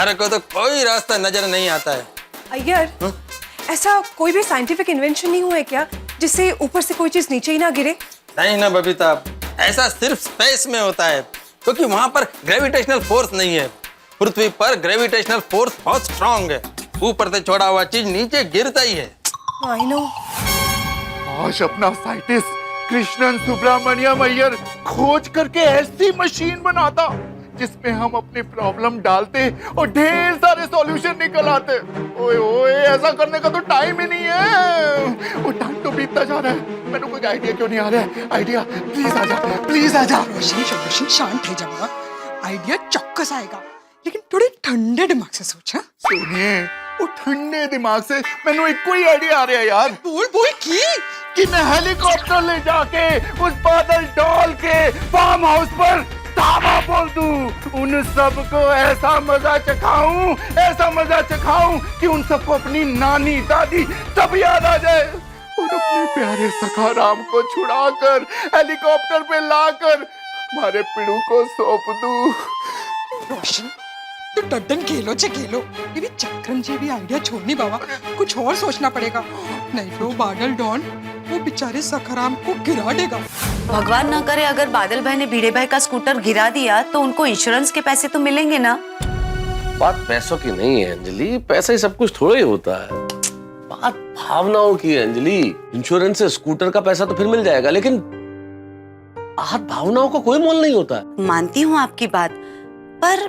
अरे को तो कोई रास्ता नजर नहीं आता है। अय्यर, ऐसा कोई भी साइंटिफिक इन्वेंशन नहीं हुआ है क्या जिससे ऊपर से कोई चीज नीचे ही ना गिरे? नहीं ना बबीता, ऐसा सिर्फ स्पेस में होता है क्योंकि वहां पर ग्रेविटेशनल फोर्स नहीं है। पृथ्वी पर ग्रेविटेशनल फोर्स बहुत स्ट्रांग है। ऊपर से छोड़ा हुआ चीज नीचे गिरता ही है। I know. आज अपना साइंटिस्ट कृष्णन सुब्रमण्यम अय्यर खोज करके ऐसी मशीन बनाता जिसमें हम अपनी प्रॉब्लम डालते और ढेर सारे सॉल्यूशन निकल आते। ओए ओए, ऐसा करने का तो टाइम ही नहीं है। वो टाइम तो बीतता जा रहा है। मैंने कोई आइडिया क्यों नहीं आ रहा है? आइडिया प्लीज आ जा, प्लीज आ जा। रोशन शांत हो जा। आइडिया चौक्कस आएगा, लेकिन थोड़े ठंडे दिमाग से सोच। सुनिए, वो ठंडे दिमाग से मैंने एक कोई आइडिया आ रहा है यार। बोल बोल कि मैं हेलीकॉप्टर ले जाके उस बादल डॉल के फार्म हाउस पर धावा बोल दूं। उन सबको ऐसा मजा चखाऊं, ऐसा मजा चखाऊं कि उन सबको अपनी नानी दादी सब याद आ जाए और अपने प्यारे सखा राम को छुड़ाकर हेलीकॉप्टर पे लाकर हमारे पिड़ू को सौंप दूं। रोशन, तू डड्डन खेलो चे खेलो, ये भी चक्रन जी भी आइडिया छोड़नी बाबा, कुछ और सोचना पड़ेगा, नहीं तो बादल डॉन वो बेचारे सखाराम को गिरा देगा। भगवान ना करे अगर बादल भाई ने भिड़े भाई का स्कूटर गिरा दिया तो उनको इंश्योरेंस के पैसे तो मिलेंगे ना। बात पैसों की नहीं है अंजलि, पैसा ही सब कुछ थोड़ा ही होता है। बात भावनाओं की है अंजलि। इंश्योरेंस से स्कूटर का पैसा तो फिर मिल जाएगा, लेकिन आज भावनाओं का कोई मोल नहीं होता है। मानती हूँ आपकी बात, पर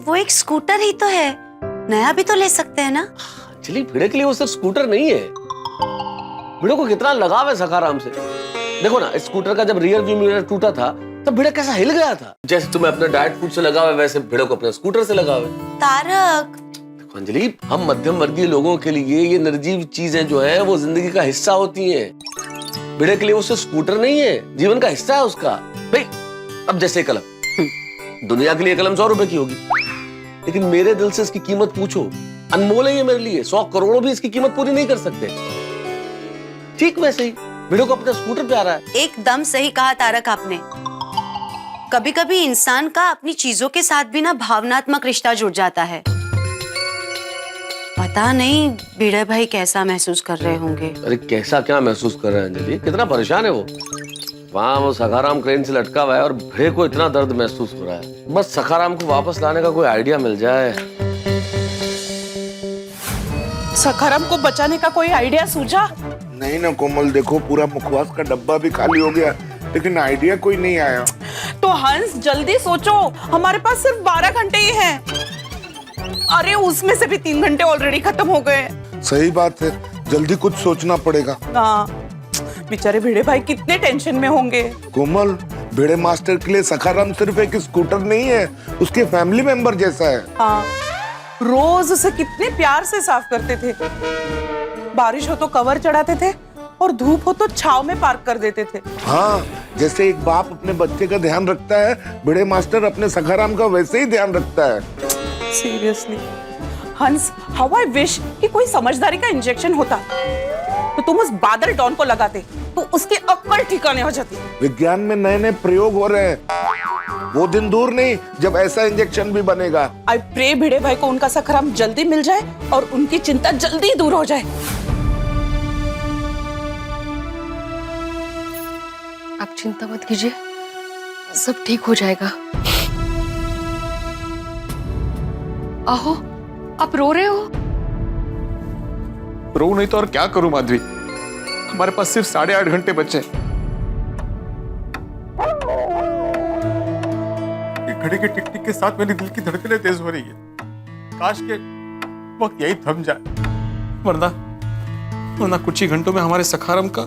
वो एक स्कूटर ही तो है, नया भी तो ले सकते हैं ना। अंजलि, भिड़े के लिए वो सिर्फ स्कूटर नहीं है। भिड़े को कितना लगाव है सखाराम से। देखो ना, इस स्कूटर का जब रियर व्यू मिरर टूटा था तब भिड़े कैसा हिल गया था। जैसे तुम्हें अपने डाइट फूड से लगाव है, वैसे भिड़े को अपने स्कूटर से लगाव है। तारक, देखो अंजलि, हम मध्यम वर्गीय लोगों के लिए ये निर्जीव चीजें जो है वो जिंदगी का हिस्सा होती हैं। भिड़े के लिए वो सिर्फ स्कूटर नहीं है, जीवन का हिस्सा है उसका। भाई, अब जैसे कलम, दुनिया के लिए कलम 100 रुपए की होगी, लेकिन मेरे दिल से इसकी कीमत पूछो, अनमोल है ये मेरे लिए। 100 करोड़ भी इसकी कीमत पूरी नहीं कर सकते। ठीक वैसे ही भिड़े को अपना स्कूटर प्यारा है। एकदम सही कहा तारक आपने। कभी कभी इंसान का अपनी चीजों के साथ भी ना भावनात्मक रिश्ता जुड़ जाता है। पता नहीं भिड़े भाई कैसा महसूस कर रहे होंगे। अरे कैसा क्या महसूस कर रहे हैं अंजलि, कितना परेशान है वो। वहाँ वो सखाराम क्रेन से लटका हुआ है और भिड़े को इतना दर्द महसूस हो रहा है। बस सखाराम को वापस लाने का कोई आइडिया मिल जाए। सखाराम को बचाने का कोई आइडिया सूझा? नहीं ना कोमल, देखो पूरा मुखवास का डब्बा भी खाली हो गया, लेकिन आइडिया कोई नहीं आया। तो हंस जल्दी सोचो, हमारे पास सिर्फ 12 घंटे ही हैं। अरे उसमें से भी 3 घंटे ऑलरेडी खत्म हो गए। सही बात है, जल्दी कुछ सोचना पड़ेगा। हाँ, बेचारे भिड़े भाई कितने टेंशन में होंगे। कोमल, भिड़े मास्टर के लिए सखाराम सिर्फ एक स्कूटर नहीं है, उसके फैमिली मेंबर जैसा है। हाँ, रोज उसे कितने प्यार से साफ करते थे। बारिश हो तो कवर चढ़ाते थे और धूप हो तो छाव में पार्क कर देते थे। हाँ, जैसे एक बाप अपने बच्चे का ध्यान रखता है, भिड़े मास्टर अपने सखाराम का वैसे ही ध्यान रखता है। सीरियसली हंस, हाउ आई विश कि कोई समझदारी का इंजेक्शन होता तो तुम उस बादल डॉन को लगाते तो उसकी अक्ल ठिकाने हो जाती। विज्ञान में नए नए प्रयोग हो रहे हैं, वो दिन दूर नहीं जब ऐसा इंजेक्शन भी बनेगा। आई प्रे भिड़े भाई को उनका सखाराम जल्दी मिल जाए और उनकी चिंता जल्दी दूर हो जाए। आप चिंता मत कीजिए, सब ठीक हो जाएगा। आहो, आप रो रहे हो? रो नहीं तो और क्या करूं माधवी, हमारे पास सिर्फ 8.5 घंटे बचे। घड़ी के टिक टिक के साथ मेरी दिल की धड़कनें तेज हो रही है। काश के वक्त यही थम जाए, वरना कुछ ही घंटों में हमारे सखाराम का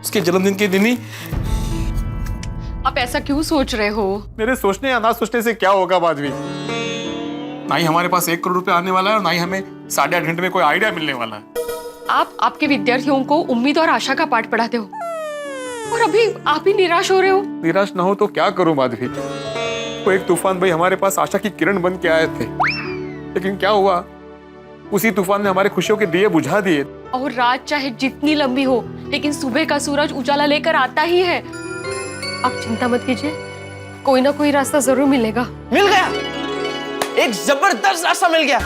उसके जन्मदिन के दिन ही। आप ऐसा क्यों सोच रहे हो? मेरे सोचने या ना सोचने से क्या होगा माधवी, ना ही हमारे पास 1 करोड़ रुपए आने वाला है और ना ही हमें 8.5 घंटे में कोई आइडिया मिलने वाला है। आप आपके विद्यार्थियों को उम्मीद और आशा का पाठ पढ़ाते हो और अभी आप ही निराश हो रहे हो। निराश ना हो तो क्या करूं माधवी, वो एक तूफान भाई हमारे पास आशा की किरण बन के आए थे, लेकिन क्या हुआ, उसी तूफान ने हमारे खुशियों के दिए बुझा दिए। और रात चाहे जितनी लंबी हो, लेकिन सुबह का सूरज उजाला लेकर आता ही है। आप चिंता मत कीजिए, कोई ना कोई रास्ता जरूर मिलेगा। मिल गया। एक जबरदस्त रास्ता मिल गया।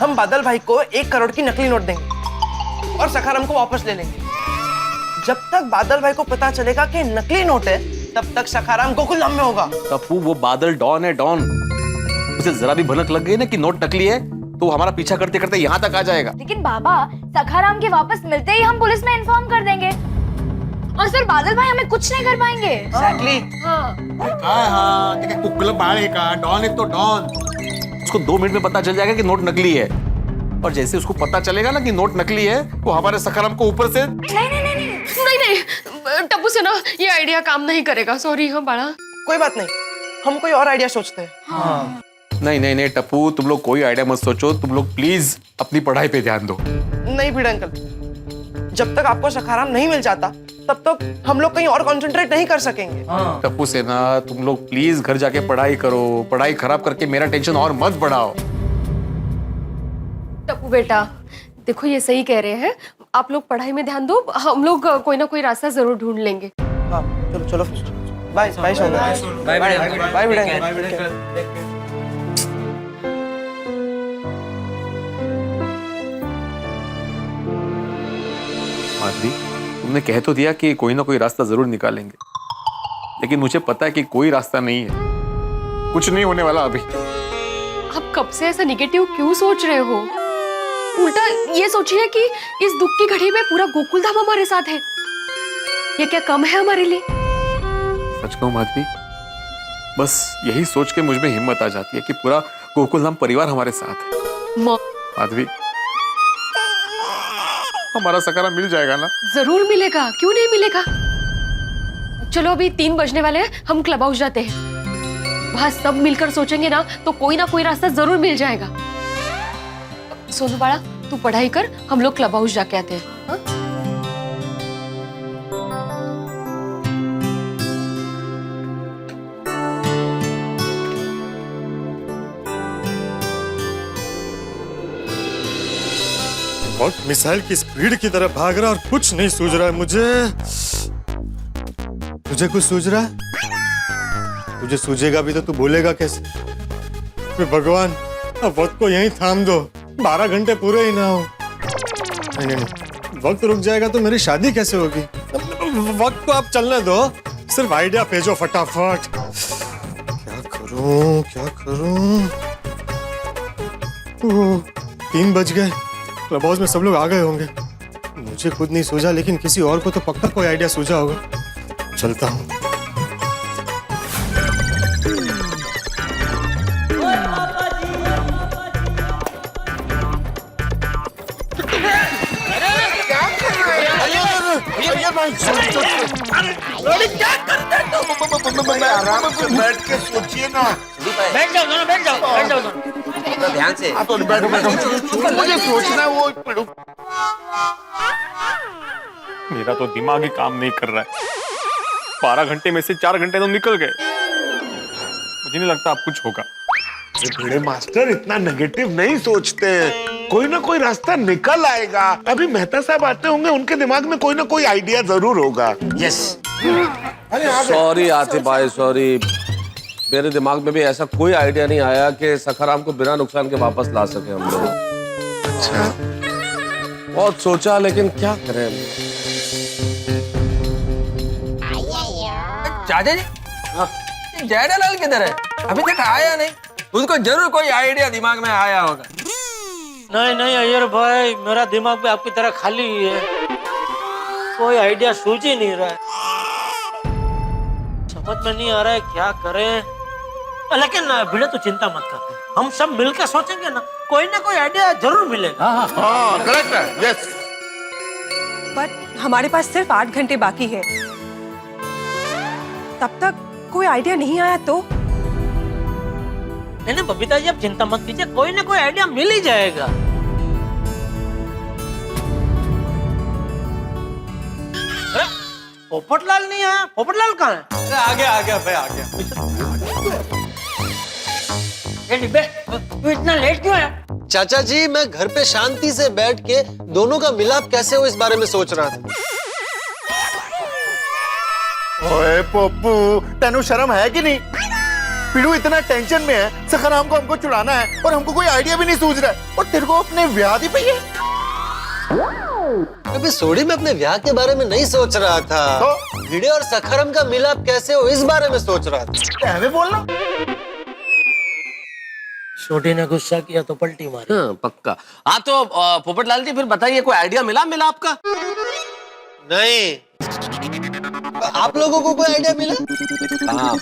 हम बादल भाई को 1 करोड़ की नकली नोट देंगे और सखाराम को वापस ले लेंगे। जब तक बादल भाई को पता चलेगा कि नकली नोट है, तब तक सखाराम गोकुल धाम में होगा। टप्पू, वो बादल डॉन है, डॉन। उसे जरा भी भनक लग गई ना कि नोट नकली है, तो वो हमारा पीछा करते करते यहाँ तक आ जाएगा। लेकिन बाबा, सखाराम के वापस मिलते ही हम पुलिस में इन्फॉर्म कर देंगे और फिर बादल भाई हमें कुछ नहीं कर पाएंगे। एग्जैक्टली। हाँ, कुकल बाड़े का डॉन है तो डॉन। उसको 2 मिनट में पता चल जाएगा कि नोट नकली है, और जैसे उसको पता चलेगा ना कि नोट नकली है, वो हमारे सखाराम को ऊपर से नहीं टप्पू से ना ये आइडिया काम नहीं करेगा। सॉरी। हाँ बाड़ा, कोई बात नहीं, हम कोई और आइडिया सोचते हैं। हाँ। नहीं टप्पू, तुम लोग कोई आइडिया मत सोचो, तुम लोग प्लीज अपनी पढ़ाई पे ध्यान दो। नहीं भिड़े अंकल, जब तक आपको सखाराम नहीं मिल जाता, तब तक हम लोग कहीं और कंसंट्रेट नहीं कर सकेंगे। टप्पू सेना, तुम लोग प्लीज घर जाके पढ़ाई करो, पढ़ाई खराब करके मेरा टेंशन और मत बढ़ाओ। टप्पू बेटा देखो, ये सही कह रहे हैं, आप लोग पढ़ाई में ध्यान दो, हम लोग कोई ना कोई रास्ता जरूर ढूंढ लेंगे। हाँ चलो चलो, बाय बाय बाय भिड़े। माधवी, तुमने कह तो दिया कि कोई ना कोई रास्ता जरूर निकालेंगे, लेकिन मुझे पता है कि कोई रास्ता नहीं है, कुछ नहीं होने वाला अभी। आप कब से ऐसा निगेटिव क्यों सोच रहे हो? उल्टा ये सोचिए कि इस दुख की घड़ी में पूरा गोकुल धाम हमारे साथ है। ये क्या कम है हमारे लिए? सच कहूं माधवी, बस यही सोच के मुझ में हिम्मत आ जाती है कि पूरा गोकुल धाम परिवार हमारे साथ है। माधवी, हमारा सखाराम मिल जाएगा ना? जरूर मिलेगा, क्यों नहीं मिलेगा। चलो अभी 3 बजने वाले हैं, हम क्लब हाउस जाते हैं। वहां सब मिलकर सोचेंगे ना तो कोई ना कोई रास्ता जरूर मिल जाएगा। सोनू बाड़ा, तू पढ़ाई कर, हम लोग क्लब हाउस जाके आते हैं। हाँ? वक्त मिसाइल की स्पीड की तरफ भाग रहा और कुछ नहीं सूझ रहा है मुझे। तुझे कुछ सूझ रहा है? तुझे सूझेगा भी तो तू बोलेगा कैसे? भगवान, अब वक्त को यहीं थाम दो, 12 घंटे पूरे ही ना हो। नहीं, वक्त रुक जाएगा तो मेरी शादी कैसे होगी? वक्त को आप चलने दो, सिर्फ आइडिया भेजो फटाफट। क्या करूं क्या करूं? 3 बज गए, क्लब हाउस में सब लोग आ गए होंगे। मुझे खुद नहीं सूझा, लेकिन किसी और को तो पक्का कोई आइडिया सूझा होगा। चलता हूँ। आराम से बैठ के सोचिए ना। बैठ जाओ दोनों, बैठ जाओ दोनों। ध्यान से बैठो बैठो, मुझे सोचना है। वो मेरा तो दिमाग ही काम नहीं कर रहा है। 12 घंटे में से 4 घंटे तो निकल गए, मुझे नहीं लगता अब कुछ होगा। भिड़े मास्टर इतना नेगेटिव नहीं सोचते, कोई ना कोई रास्ता निकल आएगा। अभी मेहता साहब आते होंगे, उनके दिमाग में कोई ना कोई आइडिया जरूर होगा। यस। सॉरी आतिफ भाई, सॉरी, मेरे दिमाग में भी ऐसा कोई आइडिया नहीं आया कि सखाराम को बिना नुकसान के वापस ला सके हम लोग। अच्छा, बहुत सोचा, लेकिन क्या करें। चाचा जी, जयलाल किधर है? अभी तक आया नहीं। उसको जरूर कोई आइडिया दिमाग में आया होगा। नहीं अय्यर भाई, मेरा दिमाग भी आपकी तरह खाली ही है, कोई आइडिया सूझ ही नहीं रहा है। समझ में नहीं आ रहा है क्या करें। लेकिन भिड़े तो चिंता मत कर, हम सब मिलकर सोचेंगे ना, कोई ना कोई आइडिया जरूर मिलेगा। हाँ करेक्ट है, यस। बट हमारे पास सिर्फ 8 घंटे बाकी है, तब तक कोई आइडिया नहीं आया तो? नहीं बबीता जी, आप चिंता मत कीजिए, कोई ना कोई आइडिया मिल ही जाएगा। अरे पोपटलाल नहीं आया, पोपटलाल कहाँ है? आ गया भाई, आ गया। तू इतना लेट क्यों है? चाचा जी, मैं घर पे शांति से बैठ के दोनों का मिलाप कैसे हो इस बारे में सोच रहा था। ओए पप्पू, तेनू शर्म है कि नहीं? पीड़ू इतना टेंशन में है, सखाराम को हमको छुड़ाना है और हमको कोई आइडिया भी नहीं सूझ रहा है, और तेरे को अपने व्याधि पे ही अभी सोडी में अपने ब्याह के बारे में नहीं सोच रहा था, तो भिड़े और सखाराम का मिलाप कैसे हो इस बारे में सोच रहा था। हमें बोलना। छोटी ने गुस्सा किया तो पलटी मारी। हाँ, पक्का। हाँ तो पोपटलाल जी फिर बताइए, कोई आइडिया मिला आपका? नहीं, आप लोगों को कोई आइडिया मिला? हाँ।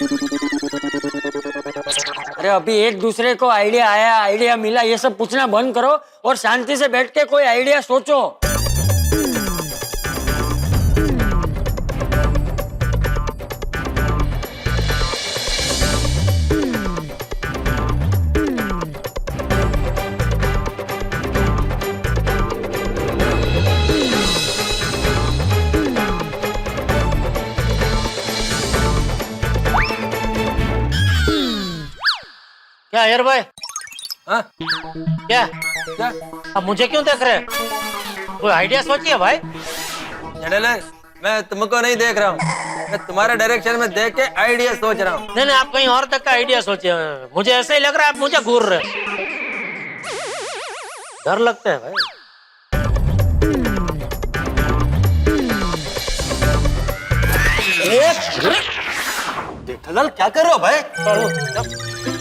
अरे अभी एक दूसरे को आइडिया मिला, ये सब पूछना बंद करो और शांति से बैठ के कोई आइडिया सोचो। क्या यार भाई? हाँ? क्या अब मुझे क्यों देख रहे हैं? कोई आइडिया सोचिए भाई। जनरल, मैं तुमको नहीं देख रहा हूँ, मैं तुम्हारे डायरेक्शन में देख के आइडिया सोच रहा हूँ। नहीं आप कहीं और तक का आइडिया सोचिए, मुझे ऐसे ही लग रहा है आप मुझे घूर रहे। डर लगता है भाई। जेठालाल क्या कर रहे हो भाई?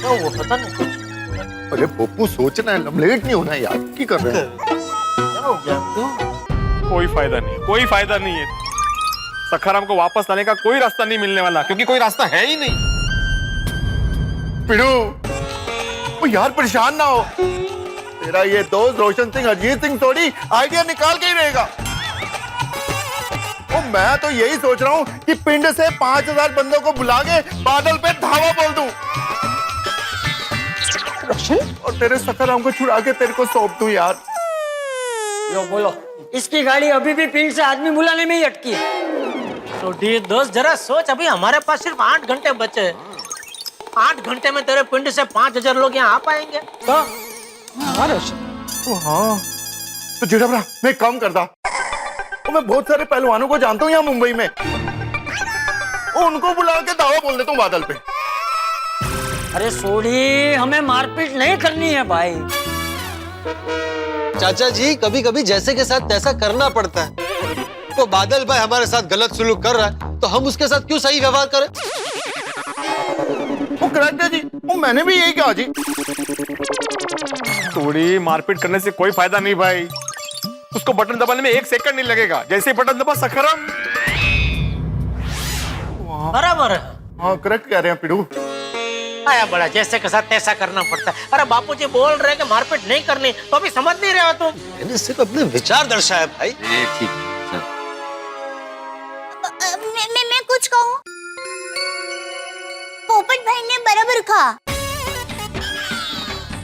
वो पता नहीं कुछ। अरे पप्पू सोचना है, लमलेट नहीं होना यार, क्या कर रहे हैं? क्या हो गया आपको? कोई फायदा नहीं, कोई फायदा नहीं है। सखाराम को वापस लाने का कोई रास्ता नहीं मिलने वाला, क्योंकि कोई रास्ता है ही नहीं। पीड़ू, वो यार परेशान ना हो, तेरा ये दोस्त रोशन सिंह अजीत सिंह थोड़ी आइडिया निकाल के ही रहेगा। ओ, मैं तो यही सोच रहा हूँ कि पिंड से 5000 बंदों को बुला के बादल पे धावा बोल दूं और तेरे सखाराम को छुड़ा के तेरे को सौंप दूं यार। लो बोलो, इसकी गाड़ी अभी भी पिंड से आदमी बुलाने में ही अटकी है। तो दोस्त जरा सोच, अभी हमारे पास सिर्फ 8 घंटे बचे हैं। 8 घंटे में तेरे पिंड से 5000 लोग यहाँ आ पाएंगे? तो हाँ, तो जेठाभरा मैं एक काम करता, तो मैं बहुत सारे पहलवानों को जानता हूँ यहाँ मुंबई में, उनको बुला के दावा बोल देता हूँ बादल पे। अरे सोडी, हमें मारपीट नहीं करनी है भाई। चाचा जी, कभी कभी जैसे के साथ तैसा करना पड़ता है। तो बादल भाई हमारे साथ गलत सुलूक कर रहा है, तो हम उसके साथ क्यों सही व्यवहार करें? वो करेक्ट है जी, वो मैंने भी यही कहा जी। थोड़ी मारपीट करने से कोई फायदा नहीं भाई, उसको बटन दबाने में 1 सेकंड नहीं लगेगा। जैसे ही बटन दबा, सखाराम। बराबर है। हाँ करेक्ट कह रहे हैं पीड़ू। आया बड़ा, जैसे के साथ तैसा करना पड़ता है। अरे बापूजी बोल रहे हैं कि मारपीट नहीं करनी, तो अभी समझ नहीं रहे हो तुम। मैंने सिर्फ अपने विचार दर्शाया भाई। ठीक। मैं कुछ कहूँ? पोपट भाई ने बराबर कहा।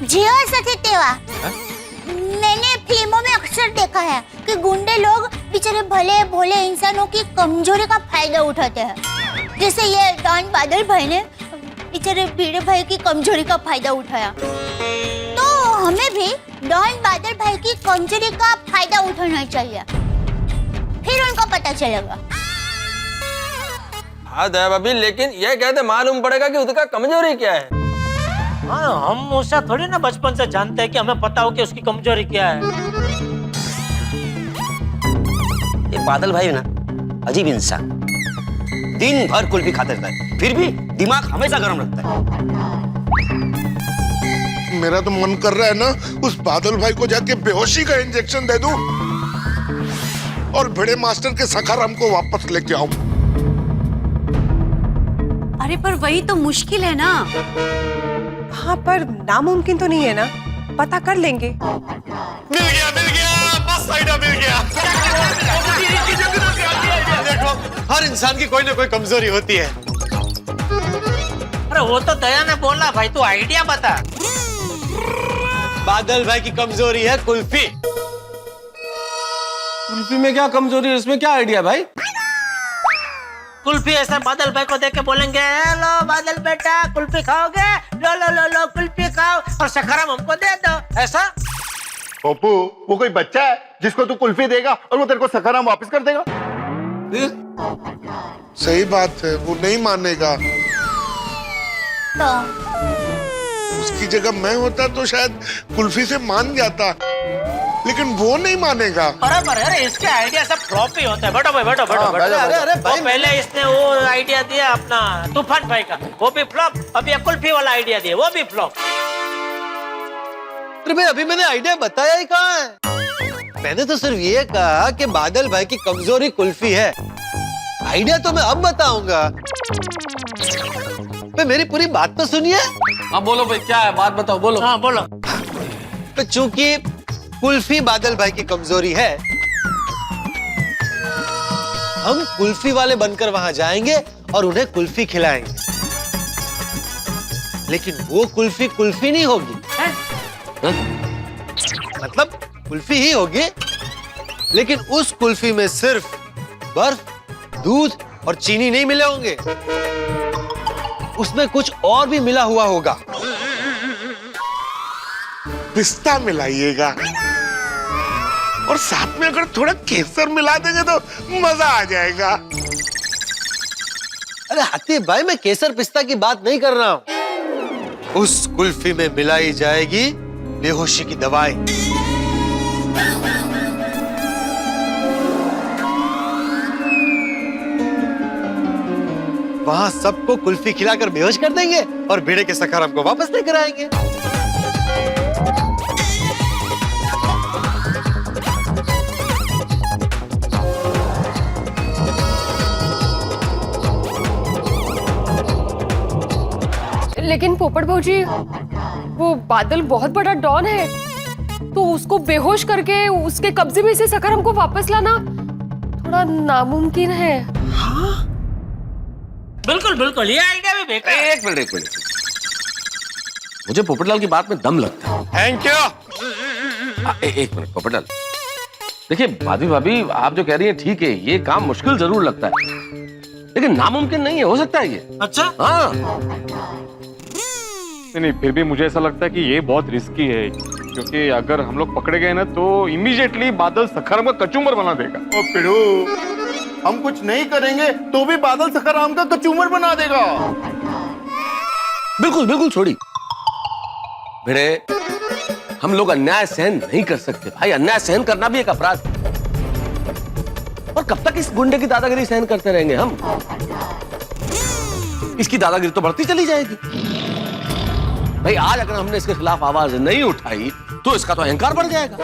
जेवा सके तेवा। मैंने फिल्मों में अक्सर देखा है कि गुंडे लोग बेचारे भले भोले इंसानों की कमजोरी का फायदा उठाते हैं। जैसे ये डॉन बादल भाई ने बेचारे भिड़े भाई की कमजोरी का फायदा उठाया, तो हमें भी डॉन बादल भाई की कमजोरी का फायदा उठाना चाहिए, फिर उनको पता चलेगा। हाँ दया भाभी, लेकिन ये कहते मालूम पड़ेगा कि उसका कमजोरी क्या है। हाँ, हम उसे थोड़ी ना बचपन से जानते हैं कि हमें पता हो कि उसकी कमजोरी क्या है। ये बादल भाई ना अजीब इंसान, दिन भर कुल्फी खाते रहता है, फिर भी दिमाग हमेशा गर्म रखता है। मेरा तो मन कर रहा है ना, उस बादल भाई को जाके बेहोशी का इंजेक्शन दे दूं और भिड़े मास्टर के सखाराम को वापस लेके आऊं। अरे पर वही तो मुश्किल है ना। हाँ, पर नामुमकिन तो नहीं है ना, पता कर लेंगे। मिल गया, बस आइडिया मिल गया। देखो, हर इंसान की कोई ना कोई कमजोरी होती है। अरे वो तो दया ने बोला भाई, तू आइडिया बता। बादल भाई की कमजोरी है कुल्फी। कुल्फी में क्या कमजोरी है, उसमें क्या आइडिया भाई? कुल्फी ऐसा बादल भाई को देख के बोलेंगे, लो बादल बेटा कुल्फी खाओगे, लो लो लो लो कुल्फी खाओ और सखाराम हमको दे दो, ऐसा। पप्पू, वो कोई बच्चा है जिसको तू कुल्फी देगा और वो तेरे को सखाराम वापस कर देगा? सही बात है, वो नहीं मानेगा। चाहता हूँ। उसकी जगह मैं होता तो शायद कुल्फी से मान जाता, लेकिन वो नहीं मानेगा। बराबर है। अरे इसके आइडिया सब फ्लॉप ही होते हैं। बैठो भाई, बैठो बैठो बैठो। अरे वो पहले इसने वो आइडिया दिया अपना तूफान भाई का, वो भी फ्लॉप। अभी कुल्फी वाला आइडिया दिया, वो भी फ्लॉप। अरे भाई अभी मैंने आइडिया बताया ही कहाँ है? मैंने तो सिर्फ ये कहा कि बादल भाई की कमजोरी कुल्फी है। आइडिया तो मैं अब बताऊंगा। भाई मेरी पूरी बात तो सुनिए। हाँ बोलो भाई, क्या है बात बताओ, बोलो। हाँ बोलो। तो चूंकि कुल्फी बादल भाई की कमजोरी है, हम कुल्फी वाले बनकर वहां जाएंगे और उन्हें कुल्फी खिलाएंगे। लेकिन वो कुल्फी कुल्फी नहीं होगी। मतलब कुल्फी ही होगी, लेकिन उस कुल्फी में सिर्फ बर्फ, दूध और चीनी नहीं मिले होंगे, उसमें कुछ और भी मिला हुआ होगा। पिस्ता मिलाइएगा और साथ में अगर थोड़ा केसर मिला देंगे तो मजा आ जाएगा। अरे हाथी भाई, मैं केसर पिस्ता की बात नहीं कर रहा हूं। उस कुल्फी में मिलाई जाएगी बेहोशी की दवाई। वहां सबको कुल्फी खिलाकर बेहोश कर देंगे और भिड़े के सखाराम को वापस लेकर आएंगे। लेकिन पोपट भौजी, वो बादल बहुत बड़ा डॉन है, तो उसको बेहोश करके उसके कब्जे में से सखाराम को वापस लाना थोड़ा नामुमकिन है। बिल्कुल बिल्कुल, ये आइडिया भी बेकार है। एक मिनट, मुझे पोपटलाल की बात में दम लगता है। Thank you. एक मिनट पोपटलाल, देखिए भाभी भाभी आप जो कह रही हैं ठीक है, ये काम मुश्किल जरूर लगता है, लेकिन नामुमकिन नहीं है, हो सकता है ये। अच्छा हाँ नहीं, फिर भी मुझे ऐसा लगता है कि ये बहुत रिस्की है, क्योंकि अगर हम लोग पकड़े गए ना तो इमीडिएटली बादल सखाराम का कचूमर बना देगा। ओ पिड़ू, हम कुछ नहीं करेंगे तो भी बादल सखाराम का कचूमर बना देगा। बिल्कुल बिल्कुल छोड़ी भिड़े, हम लोग अन्याय सहन नहीं कर सकते भाई, अन्याय सहन करना भी एक अपराध है। और कब तक इस गुंडे की दादागिरी सहन करते रहेंगे हम? इसकी दादागिरी तो बढ़ती चली जाएगी भाई। आज अगर हमने इसके खिलाफ आवाज नहीं उठाई तो इसका तो अहंकार बढ़ जाएगा।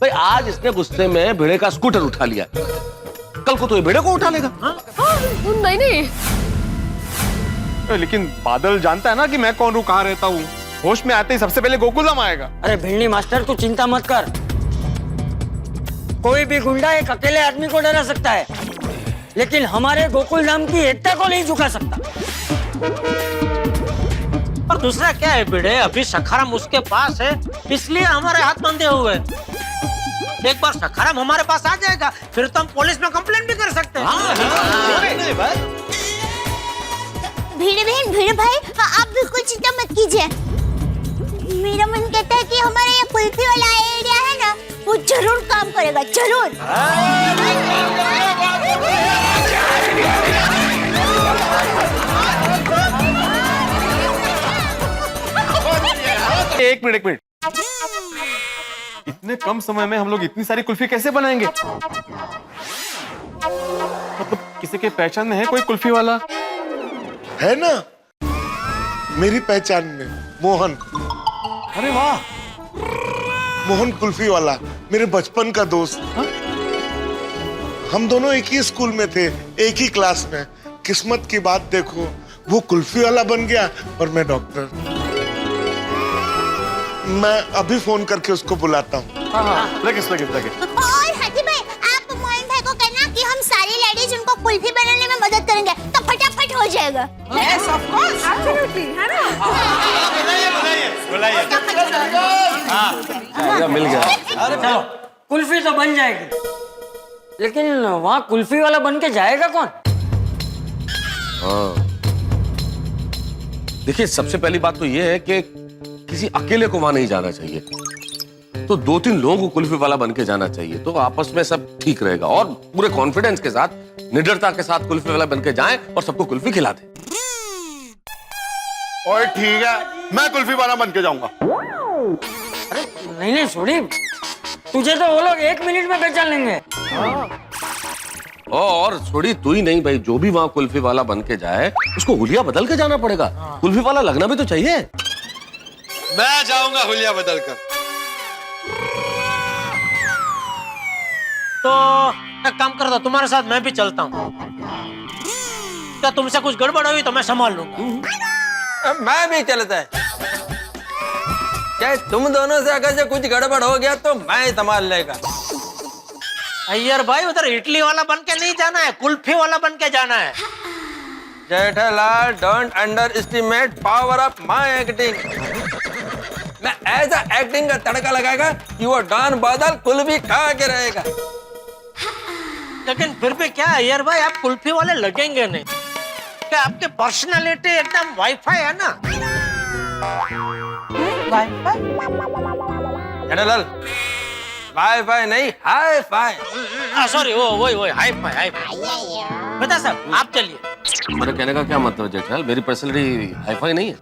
भाई आज इसने गुस्से में भिड़े का स्कूटर उठा लिया, कल को तो ये भिड़े को उठा लेगा। नहीं नहीं, लेकिन बादल जानता है ना कि मैं कौन हूँ, कहाँ रहता हूँ। होश में आते ही सबसे पहले गोकुलधाम आएगा। अरे भिड़नी मास्टर, तू चिंता मत कर। कोई भी गुंडा एक अकेले आदमी को डरा सकता है, लेकिन हमारे गोकुलधाम की एकता को नहीं झुका सकता। और दूसरा क्या है भिड़े, अभी सखाराम उसके पास है, इसलिए हमारे हाथ बंधे हुए। एक बार सखाराम हमारे पास आ जाएगा, फिर तो हम पुलिस में कंप्लेंट भी कर सकते हैं। भीड़ बहन, भीड़ भाई, आप बिल्कुल चिंता मत कीजिए। मेरा मन कहता है कि हमारा ये कुल्फी वाला आइडिया है ना, वो जरूर काम करेगा, जरूर। एक मिनट, इतने कम समय में हम लोग इतनी सारी कुल्फी कैसे बनाएंगे? मतलब किसी के पहचान में है कोई कुल्फी वाला? है ना, मेरी पहचान में मोहन। अरे वाह, मोहन कुल्फी वाला मेरे बचपन का दोस्त। हम दोनों एक ही स्कूल में थे, एक ही क्लास में। किस्मत की बात देखो, वो कुल्फी वाला बन गया और मैं डॉक्टर। मैं अभी फोन करके उसको बुलाता हूँ। लगे। और हाथी भाई, आप मोहन भाई को कहना कि हम सारी लेडीज उनको कुल्फी बनाने में मदद करेंगे, तो फटाफट हो जाएगा। Yes, of course. Absolutely, है ना? मिल गया। अरे चलो, कुल्फी तो बन जाएगी, लेकिन वहाँ कुल्फी वाला बन के जाएगा कौन? हाँ देखिए, सबसे पहली बात तो ये है कि किसी अकेले को वहां नहीं जाना चाहिए, तो 2-3 लोगों को कुल्फी वाला बन के जाना चाहिए, तो आपस में सब ठीक रहेगा। और पूरे कॉन्फिडेंस के साथ, निडरता के साथ कुल्फी वाला बन के जाएं और सबको कुल्फी खिला दें। और ठीक है, मैं कुल्फी वाला बन के जाऊंगा। नहीं नहीं छोड़ी, तुझे तो वो लोग 1 मिनट में पहचान लेंगे। और छोड़ी तू ही नहीं भाई, जो भी वहाँ कुल्फी वाला बन के जाए उसको हुलिया बदल के जाना पड़ेगा। कुल्फी वाला लगना भी तो चाहिए। मैं जाऊंगा हुलिया बदल कर। तो एक काम कर दो, तुम्हारे साथ मैं भी चलता हूँ। क्या तुमसे कुछ गड़बड़ हुई तो मैं संभाल लूंगा। मैं भी चलता है। क्या तुम दोनों से अगर से कुछ गड़बड़ हो गया तो मैं संभाल लेगा। अय्यर भाई, उधर इडली वाला बन के नहीं जाना है, कुल्फी वाला बन के जाना है। Jethalal, don't under estimate power of my acting. मैं ऐसा एक्टिंग का तड़का लगाएगा कि वो डॉन बादल कुल्फी खा के रहेगा। लेकिन फिर भी क्या अय्यर भाई, आप कुल्फी वाले लगेंगे नहीं। क्या आपकी पर्सनालिटी एकदम वाईफाई है ना? जेठालाल, वाईफाई नहीं हाई फाई। सॉरी, वो वही हाई फाई, हाई फाई। बता साहब, आप चलिए। मेरे कहने का क्या मतलब है जेठालाल, मेरी पर्सनैलिटी हाईफाई नहीं है।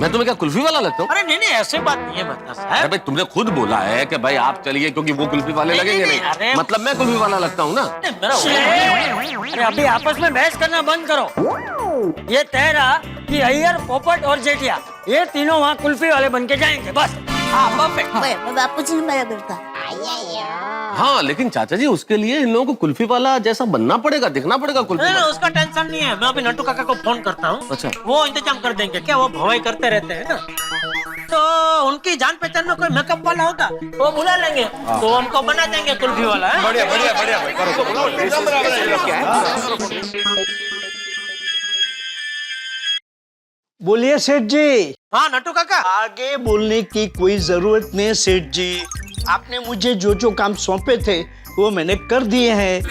मैं तुम्हें क्या कुल्फी वाला लगता हूँ? अरे नहीं नहीं, ऐसी बात नहीं है मतलब अरे साहब। भाई तुमने खुद बोला है कि भाई आप चलिए क्योंकि वो कुल्फी वाले लगेंगे नहीं। मतलब मैं कुल्फी वाला लगता हूँ ना। अरे अभी आपस में बहस करना बंद करो। ये तय रहा कि अय्यर, पोपट और जेठिया ये तीनों वहाँ कुल्फी वाले बन के जाएंगे, बस। हाँ परफेक्ट। बापू जी ने बराबर कहा। हाँ लेकिन चाचा जी उसके लिए इन लोगों को कुल्फी वाला जैसा बनना पड़ेगा, दिखना पड़ेगा कुल्फी नहीं, वाला। उसका टेंशन नहीं है। मैं अभी नट्टू काका को फोन करता हूँ। अच्छा। वो इंतजाम कर देंगे। क्या वो भवाई करते रहते हैं ना, तो उनकी जान पहचान में कोई मेकअप वाला होगा वो बुला लेंगे, तो हमको बना देंगे कुल्फी वाला। है बढ़िया बढ़िया बढ़िया भाई, बोलिए सेठ जी। हाँ नट्टू काका। आगे बोलने की कोई जरूरत नहीं है सेठ जी। आपने मुझे जो जो काम सौंपे थे वो मैंने कर दिए हैं।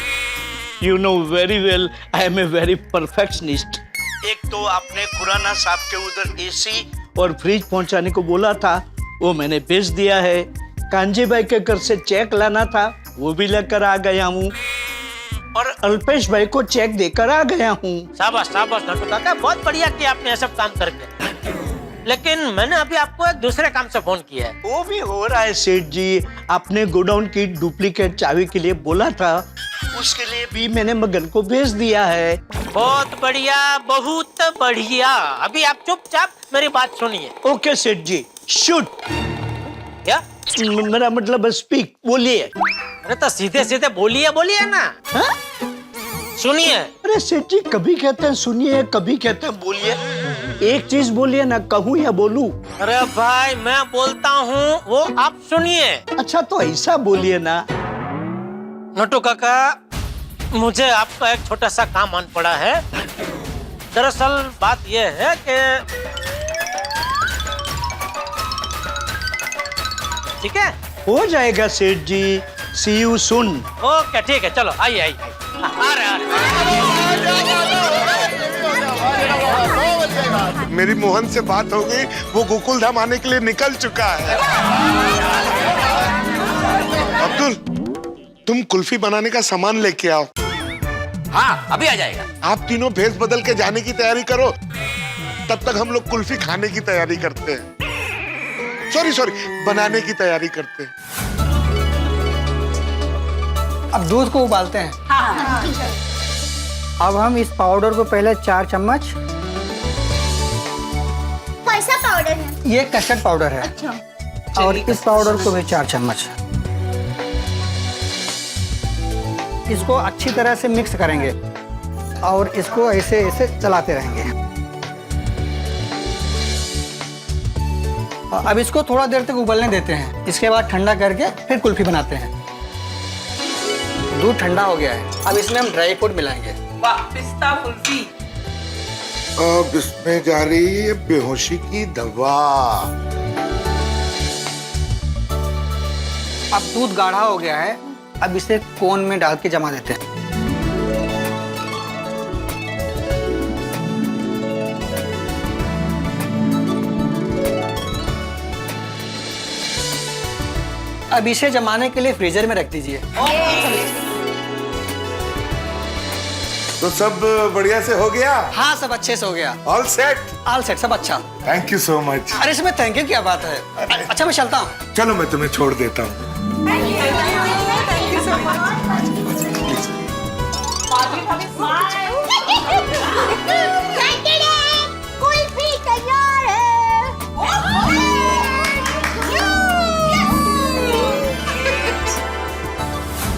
You know very well I am a very perfectionist. एक तो आपने खुराना साहब के उधर एसी और फ्रिज पहुंचाने को बोला था, वो मैंने भेज दिया है। कांजी भाई के घर से चेक लाना था, वो भी लेकर आ गया हूँ। और अल्पेश भाई को चेक देकर आ गया हूँ। शाबाश शाबाश नट्टू काका, बहुत बढ़िया किया आपने ये सब काम करके। लेकिन मैंने अभी आपको एक दूसरे काम से फोन किया है। वो भी हो रहा है सेठ जी। आपने गोडाउन की डुप्लीकेट चाबी के लिए बोला था, उसके लिए भी मैंने मगन को भेज दिया है। बहुत बढ़िया, बहुत बढ़िया। अभी आप चुपचाप मेरी बात सुनिए। ओके सेठ जी, शूट। क्या? मेरा मतलब स्पीक, बोलिए। अरे तो सीधे सीधे बोलिए बोलिए ना। हाँ? सुनिए। अरे सेठ जी कभी कहते हैं सुनिए, कभी कहते हैं बोलिए। एक चीज बोलिए ना, कहूँ या बोलूं? अरे भाई मैं बोलता हूँ, वो आप सुनिए। अच्छा तो ऐसा बोलिए ना। नट्टू काका, मुझे आपका एक छोटा सा काम आन पड़ा है। दरअसल बात यह है कि ठीक है, हो जाएगा सेठ जी। सी यू सुन। ओके ठीक है, चलो आइए आइए। आ रहे मेरी मोहन से बात हो गई, वो गोकुल धाम आने के लिए निकल चुका है। अब्दुल, तुम कुल्फी बनाने का सामान लेके आओ। हाँ अभी आ जाएगा। आप तीनों भेस बदल के जाने की तैयारी करो, तब तक हम लोग कुल्फी खाने की तैयारी करते हैं। सॉरी बनाने की तैयारी करते हैं। अब दूध को उबालते हैं। हाँ। अब हम इस पाउडर को पहले 4 चम्मच। कैसा पाउडर है? ये कस्टर्ड पाउडर है। अच्छा। और इस पाउडर को भी 4 चम्मच। इसको अच्छी तरह से मिक्स करेंगे और इसको ऐसे ऐसे चलाते रहेंगे। अब इसको थोड़ा देर तक उबलने देते हैं। इसके बाद ठंडा करके फिर कुल्फी बनाते हैं। दूध ठंडा हो गया है, अब इसमें हम ड्राई फ्रूट मिलाएंगे। वाह, पिस्ता कुल्फी। अब इसमें जा रही है बेहोशी की दवा। अब दूध गाढ़ा हो गया है, अब इसे कोन में डाल के जमा देते हैं। अब इसे जमाने के लिए फ्रीजर में रख दीजिए। तो सब बढ़िया से हो गया? हाँ सब अच्छे से हो गया। All set? ऑल सेट, सब अच्छा। Thank you so much. अरे इसमें थैंक यू क्या बात है। अच्छा मैं चलता हूँ। चलो मैं तुम्हें छोड़ देता हूँ। कुल्फी तैयार है।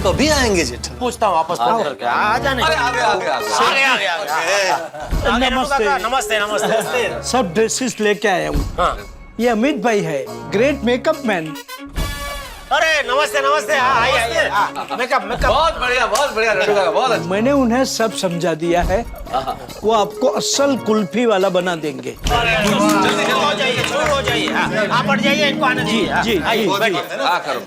कभी आएंगे जेठा? पूछता हूँ वापस फोन करके। आ जाने। अरे आगे आगे आगे। नमस्ते नमस्ते नमस्ते। सब ड्रेसेस लेके आया हूँ। ये अमित भाई है, ग्रेट मेकअप मैन। अरे नमस्ते नमस्ते। आइए मेकअप मेकअप। बहुत बढ़िया लड्डू काका, बहुत अच्छा। मैंने उन्हें सब समझा दिया है, वो आपको असल कुल्फी वाला बना देंगे। जल्दी हो जाइए, शुरू हो जाइए। आप बढ़ जाइए, इनको आने दीजिए। जी आइए, जी बैठिए। हाँ करो।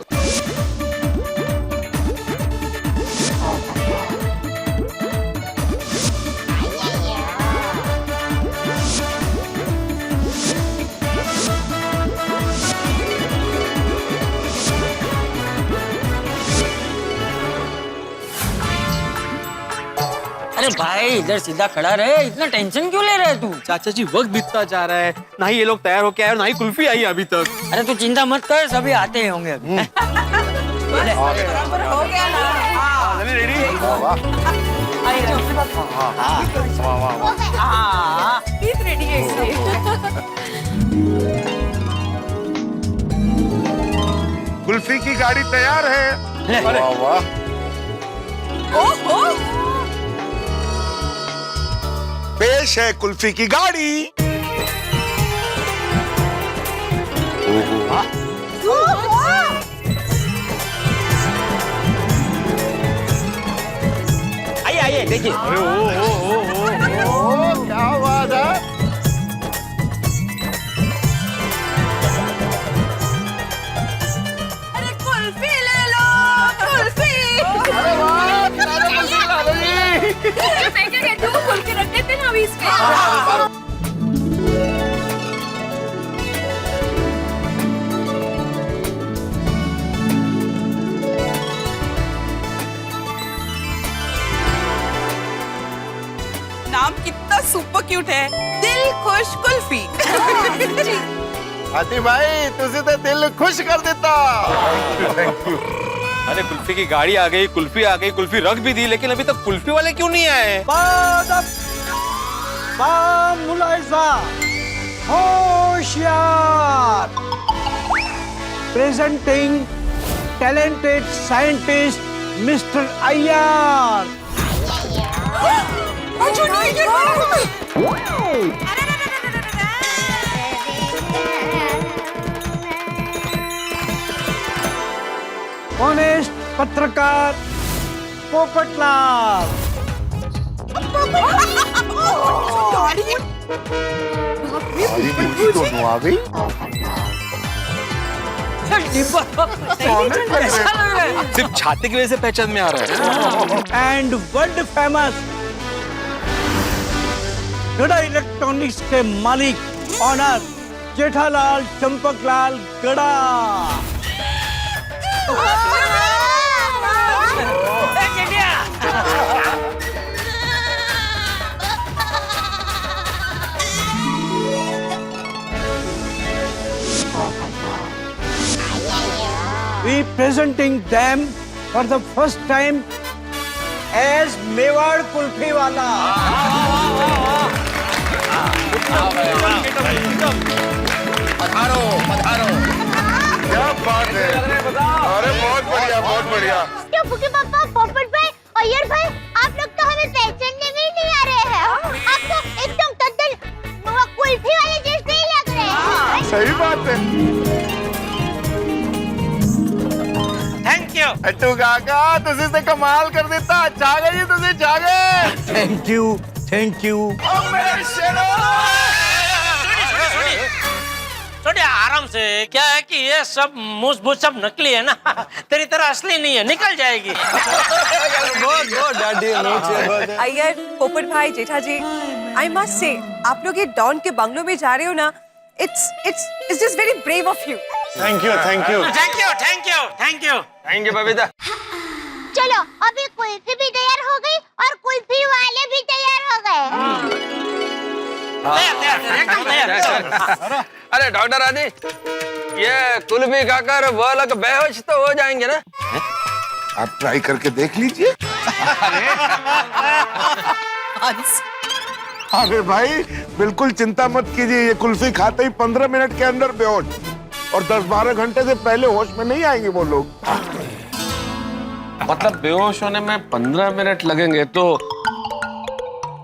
अरे भाई इधर सीधा खड़ा रहे, इतना टेंशन क्यों ले रहे तू? चाचा जी वक्त बीतता जा रहा है, ना ही ये लोग तैयार होके आए और ना ही कुल्फी आई अभी तक। अरे तू चिंता मत कर, सभी आते ही होंगे अभी। कुल्फी की गाड़ी तैयार है। वाह वाह। पेश है कुल्फी की गाड़ी। आइए आइए देखिए। क्या बात है। अरे कुल्फी ले लो, कुल्फी। अरे वाह, किनारे कुल्फी ला रही। फेंकेंगे तू, कुल्फी रख देते ना अभी इसमें। नाम कितना सुपर क्यूट है, दिल खुश कुल्फी। हाथी भाई तुझे तो दिल खुश कर देता। Thank you. अरे कुल्फी की गाड़ी आ गई, कुल्फी आ गई, कुल्फी रख भी दी, लेकिन अभी तक कुल्फी वाले क्यों नहीं आए? मुलायजा, होशियार। Presenting talented scientist mister Iyer. Honest पत्रकार पोपटलाल। दोनों आ गई। सिर्फ छाते की वजह से पहचान में आ रहा है। एंड वर्ल्ड फेमस गड़ा इलेक्ट्रॉनिक्स के मालिक ऑनर जेठालाल चंपकलाल गड़ा। We presenting them for the first time as Mewar kulfi वाला। पधारो पधारो। क्या बात है। अरे बहुत बढ़िया बहुत बढ़िया। क्यों फूफी पापा, पोपट भाई, अय्यर भाई, आप लोग तो हमें पहचानने में ही नहीं आ रहे हैं। आप तो एकदम तद्दन कुल्फी वाले जैसे ही लग रहे हैं। सही बात है। Thank you. अट्टू काका तुझे से कमाल कर देता। जागे जी तुझे जागे। Thank you thank you. छोटे आराम से, क्या है कि ये सब मूस सब नकली है ना, तेरी तरह असली नहीं है, निकल जाएगी। बहुत डैडी अय्यर, पोपट भाई, जेठा जी, आई मस्ट से आप लोग ये डॉन के बंगलों में जा रहे हो ना, it's just very brave of you. Thank you thank you thank you thank you thank you thank you Babita. चलो अभी कुल्फी भी तैयार हो गई और कुल्फी वाले भी तैयार हो गए। अरे डॉक्टर आदि, ये कुल्फी खाकर वो लोग बेहोश तो हो जाएंगे ना? आप ट्राई करके देख लीजिए। अरे भाई बिल्कुल चिंता मत कीजिए, ये कुल्फी खाते ही 15 मिनट के अंदर बेहोश, और 10-12 घंटे से पहले होश में नहीं आएंगे वो लोग। मतलब बेहोश होने में 15 मिनट लगेंगे, तो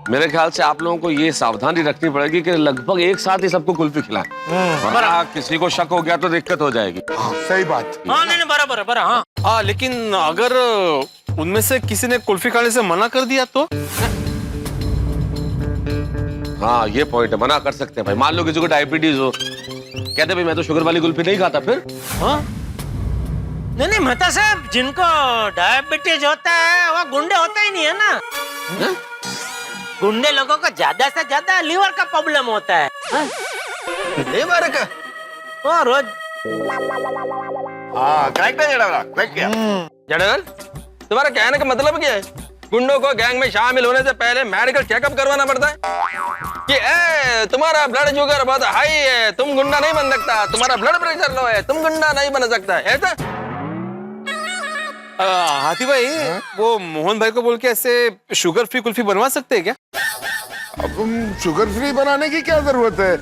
मेरे ख्याल से आप लोगों को ये सावधानी रखनी पड़ेगी कि लगभग एक साथ ही सबको कुल्फी खिलाएं, वरना किसी को शक हो गया तो दिक्कत हो जाएगी। सही बात। हाँ नहीं बराबर है, हाँ हाँ, लेकिन अगर उनमें से किसी ने कुल्फी खाने से मना कर दिया तो? हाँ ये पॉइंट है, मना कर सकते हैं भाई। मान लो किसी को डायबिटीज हो, कहते भाई मैं तो शुगर वाली कुल्फी नहीं खाता, फिर? हाँ नहीं मेहता साहब, जिनको डायबिटीज होता है वो गुंडे होता ही नहीं है ना। गुंडे लोगों को ज्यादा से ज्यादा लीवर का प्रॉब्लम होता है। लीवर का? वो रोज। हाँ करेक्ट है जड़ावला, करेक्ट किया। जड़ावल, तुम्हारा कहने का मतलब क्या है? गुंडों को गैंग में शामिल होने से पहले मेडिकल चेकअप करवाना पड़ता है कि तुम्हारा ब्लड शुगर बहुत हाई है, तुम गुंडा नहीं बन सकता, तुम्हारा ब्लड प्रेशर लो है, तुम गुंडा नहीं बन सकता, ऐसा? हाथी भाई, वो मोहन भाई को बोल के ऐसे शुगर फ्री कुल्फी बनवा सकते हैं क्या? अब शुगर फ्री बनाने की क्या जरूरत है?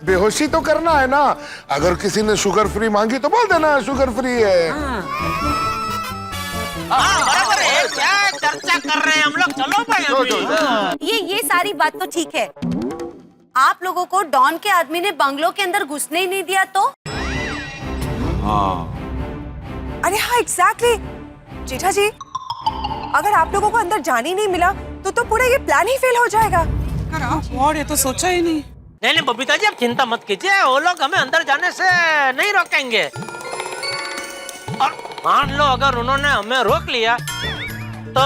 बेहोशी तो करना है ना। अगर किसी ने शुगर फ्री मांगी तो बोल देना शुगर फ्री है। बराबर है, क्या चर्चा कर रहे हैं हम लोग, चलो भाई अभी। ये सारी बात तो ठीक है, आप लोगों को डॉन के आदमी ने बंगलो के अंदर घुसने ही नहीं दिया तो? अरे हाँ एग्जैक्टली जेठा जी, अगर आप लोगों को अंदर जाने ही नहीं मिला तो पूरा ये प्लान ही फेल हो जाएगा। और ये तो सोचा ही नहीं। नहीं बबीता जी, आप चिंता मत कीजिए, वो लोग हमें अंदर जाने से नहीं रोकेंगे। और मान लो अगर उन्होंने हमें रोक लिया तो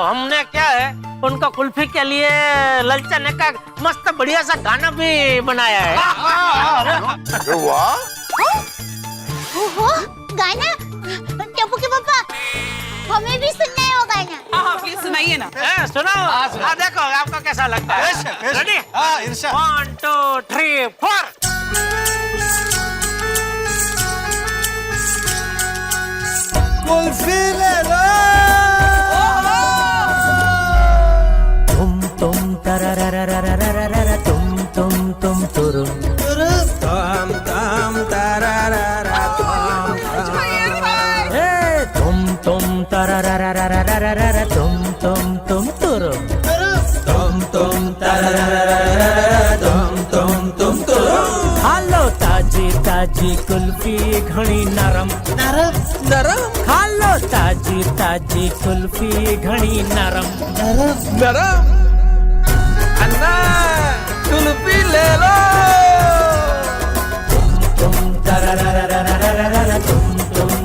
हमने क्या है, उनको कुल्फी के लिए ललचाने का मस्त बढ़िया सा गाना भी बनाया है। वाह, गाना? टप्पू के पापा, हमें भी सुनना है वो गाना। हाँ प्लीज सुनाइए ना। सुनो, देखो आपको कैसा लगता है। रेडी? 1 2 3 4। कुल्फी ले लो। तुम तरररररररररर, तुम तुरुम तम तम तरररररर, तुम तररररररररर, तुम तुरुम तरररररररर, तुम तुरुम। हालो ताजी ताजी कुल्फी घणी नरम नरम नरम, हालो ताजी ताजी कुल्फी घणी नरम नरम नरम। अन्ना कुल्फी ले लो। तुम तरररररररर, तुम तुरुम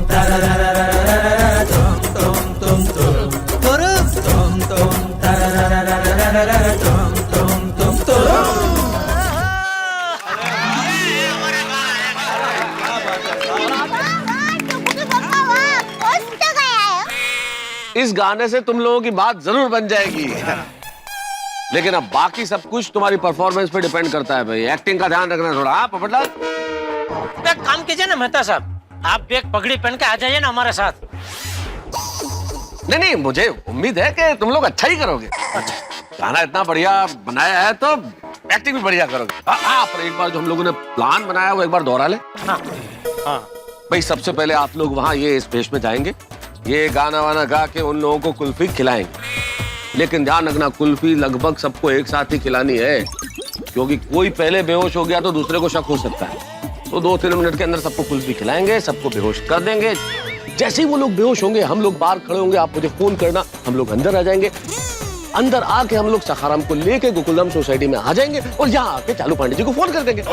तरररररररर, तुम तरररररररर, तुम तुरुम। इस गाने से तुम लोगों की बात जरूर बन जाएगी, लेकिन अब बाकी सब कुछ तुम्हारी परफॉर्मेंस पे डिपेंड करता है भाई। एक्टिंग का ध्यान रखना थोड़ा। हाँ पोपटलाल, एक काम कीजिए ना मेहता साहब, आप भी एक पगड़ी पहन के आ जाइए ना हमारे साथ। नहीं मुझे उम्मीद है कि तुम लोग अच्छा ही करोगे। गाना इतना बढ़िया बनाया है तो एक्टिंग भी बढ़िया करोगे। पर एक बार जो हम लोगों ने प्लान बनाया वो एक बार दोहरा ले। भाई सबसे पहले आप लोग वहाँ ये इस वेश में जाएंगे, ये गाना वाना गा के उन लोगों को कुल्फी खिलाएंगे, लेकिन ध्यान रखना कुल्फी लगभग सबको एक साथ ही खिलानी है, क्योंकि कोई पहले बेहोश हो गया तो दूसरे को शक हो सकता है। तो 2-3 मिनट के अंदर सबको कुल्फी खिलाएंगे, सबको बेहोश कर देंगे। जैसे ही वो लोग बेहोश होंगे हम लोग बाहर खड़े होंगे, आप मुझे फोन करना, हम लोग अंदर आ जाएंगे। अंदर आके हम लोग सखाराम को लेके गोकुलधाम सोसाइटी में आ जाएंगे और यहाँ आके चालू पांडे जी को फोन कर देंगे।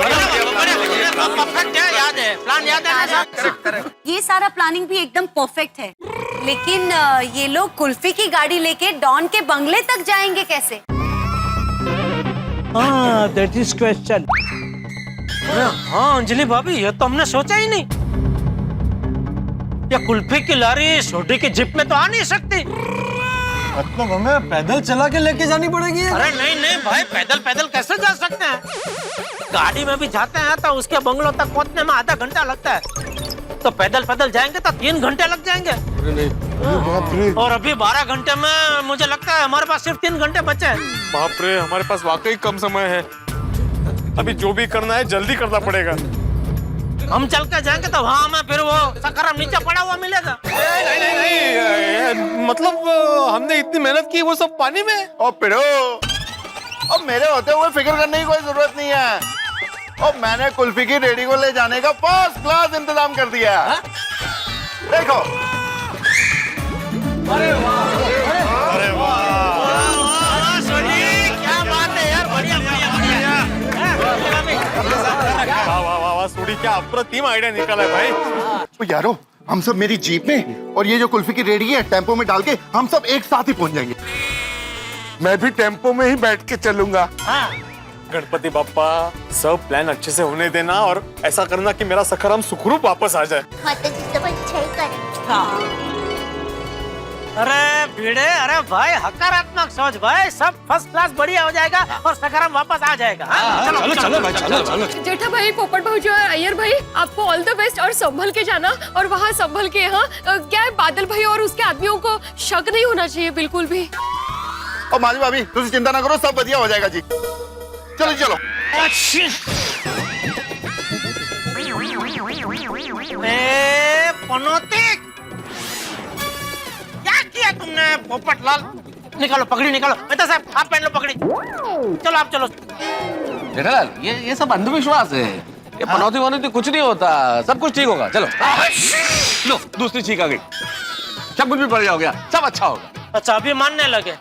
याद है, प्लान याद है ना? ये सारा प्लानिंग भी एकदम परफेक्ट है, लेकिन ये लोग कुल्फी की गाड़ी लेके डॉन के बंगले तक जाएंगे कैसे? हाँ, दैट इज क्वेश्चन। हाँ अंजलि भाभी, ये तो हमने सोचा ही नहीं। ये कुल्फी की लारी छोटी की जिप में तो आ नहीं सकती। मतलब हमें पैदल चला के लेके जानी पड़ेगी? अरे नहीं नहीं भाई, पैदल पैदल कैसे जा सकते हैं? गाड़ी में भी जाते हैं तो उसके बंगलों तक पहुंचने में आधा घंटा लगता है, तो पैदल पैदल जाएंगे तो 3 घंटे लग जाएंगे। और अभी 12 घंटे में मुझे लगता है हमारे पास सिर्फ 3 घंटे बचे हैं। बाप रे, हमारे पास वाकई कम समय है। अभी जो भी करना है जल्दी करना पड़ेगा। हम चल के जाएंगे तो वहाँ हमें फिर वो सकरम नीचे पड़ा हुआ मिलेगा। नहीं, मतलब हमने इतनी मेहनत की, वो सब पानी में। ओ पिड़ो, अब मेरे होते हुए फिक्र करने की कोई जरूरत नहीं है। और मैंने कुल्फी की रेडी को ले जाने का फर्स्ट क्लास इंतजाम कर दिया है। देखो। अरे वाह, अरे वाह, सोनी, क्या बात है यार, बढ़िया बढ़िया बढ़िया। वाह वाह वाह वाह, सोनी क्या अप्रतिम आइडिया निकाला है भाई। तो यारो, हम सब मेरी जीप में और ये जो कुल्फी की रेडी है टेम्पो में डाल के हम सब एक साथ ही पहुंच जाएंगे। मैं भी टेम्पो में ही बैठ के चलूंगा। गणपति बाप्पा, सब प्लान अच्छे से होने देना और ऐसा करना कि मेरा सखराम सुखरूप वापस आ जाए। अरे भिड़े, अरे भाई हकारात्मक सोच भाई, सब फर्स्ट क्लास बढ़िया हो जाएगा और सखराम वापस आ जाएगा। चलो चलो भाई, चलो। जेठा भाई, पोपट भाई और अय्यर भाई, आपको ऑल द बेस्ट और संभल के जाना। और वहाँ संभल के, यहाँ क्या है, बादल भाई और उसके आदमियों को शक नहीं होना चाहिए बिल्कुल भी। और माली भाभी, तुम चिंता ना करो, सब बढ़िया हो जाएगा जी। चलो चलो। पनौती, क्या किया तुमने पोपटलाल? निकालो पकड़ी, निकालो। मेहता साहब, आप पहन लो पकड़ी। चलो आप चलो। जेठालाल, ये सब अंधविश्वास है। ये पनौती वनौती कुछ नहीं होता, सब कुछ ठीक होगा। चलो लो, दूसरी छींक आ गई, सब कुछ भी बढ़िया हो गया, सब अच्छा होगा। अच्छा, अभी मानने लगे?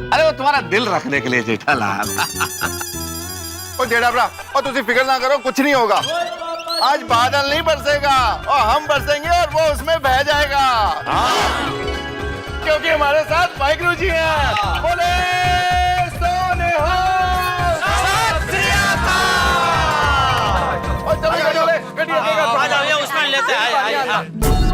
अरे वो तुम्हारा दिल रखने के लिए जेठालाल। ओ जेठाब्रा, और तुम फिक्र ना करो, कुछ नहीं होगा। आज बादल नहीं बरसेगा और हम बरसेंगे और वो उसमें बह जाएगा। क्योंकि हमारे साथ वाहिगुरु जी हैं। बोले सोनिहाल। सत श्री अकाल। और चलो, आ जाओ, ये उसमें लेते हैं।